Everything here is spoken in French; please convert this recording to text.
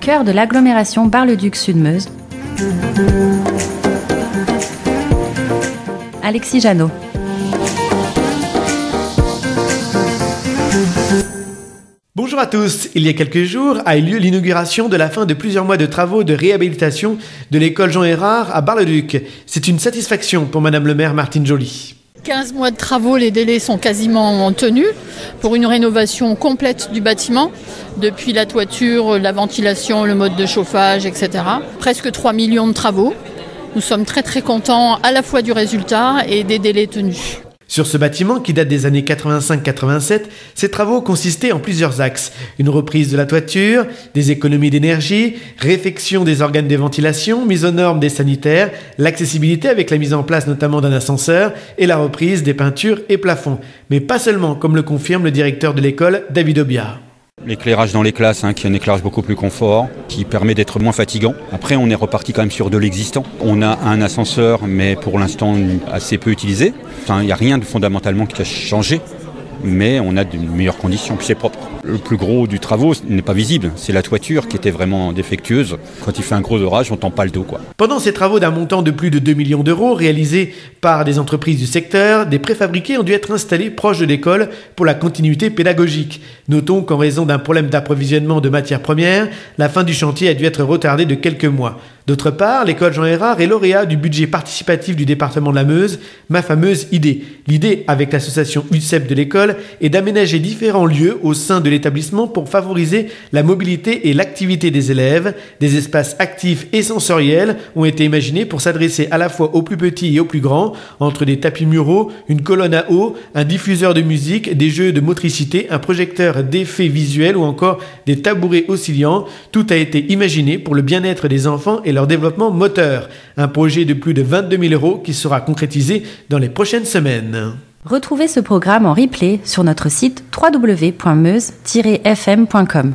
cœur de l'agglomération Bar-le-Duc-Sud-Meuse. Alexis Janot. Bonjour à tous. Il y a quelques jours a eu lieu l'inauguration de la fin de plusieurs mois de travaux de réhabilitation de l'école Jean Errard à Bar-le-Duc. C'est une satisfaction pour Madame le maire Martine Joly. 15 mois de travaux, les délais sont quasiment tenus pour une rénovation complète du bâtiment, depuis la toiture, la ventilation, le mode de chauffage, etc. Presque 3 millions de travaux. Nous sommes très très contents à la fois du résultat et des délais tenus. Sur ce bâtiment, qui date des années 85-87, ces travaux consistaient en plusieurs axes. Une reprise de la toiture, des économies d'énergie, réfection des organes de ventilation, mise aux normes des sanitaires, l'accessibilité avec la mise en place notamment d'un ascenseur et la reprise des peintures et plafonds. Mais pas seulement, comme le confirme le directeur de l'école, David Obiat. L'éclairage dans les classes, qui est un éclairage beaucoup plus confort, qui permet d'être moins fatigant. Après, on est reparti quand même sur de l'existant. On a un ascenseur, mais pour l'instant assez peu utilisé. Enfin, il n'y a rien de fondamentalement qui a changé, mais on a de meilleures conditions, puis c'est propre. Le plus gros du travaux n'est pas visible, c'est la toiture qui était vraiment défectueuse. Quand il fait un gros orage, on tend pas le dos, quoi. Pendant ces travaux d'un montant de plus de 2 millions d'euros réalisés par des entreprises du secteur, des préfabriqués ont dû être installés proche de l'école pour la continuité pédagogique. Notons qu'en raison d'un problème d'approvisionnement de matières premières, la fin du chantier a dû être retardée de quelques mois. D'autre part, l'école Jean Errard est lauréat du budget participatif du département de la Meuse, Ma fameuse idée. L'idée, avec l'association UCEP de l'école, est d'aménager différents lieux au sein de l'établissement pour favoriser la mobilité et l'activité des élèves. Des espaces actifs et sensoriels ont été imaginés pour s'adresser à la fois aux plus petits et aux plus grands, entre des tapis muraux, une colonne à eau, un diffuseur de musique, des jeux de motricité, un projecteur d'effets visuels ou encore des tabourets oscillants. Tout a été imaginé pour le bien-être des enfants et leur développement moteur. Un projet de plus de 22 000 € qui sera concrétisé dans les prochaines semaines. Retrouvez ce programme en replay sur notre site www.meuse-fm.com.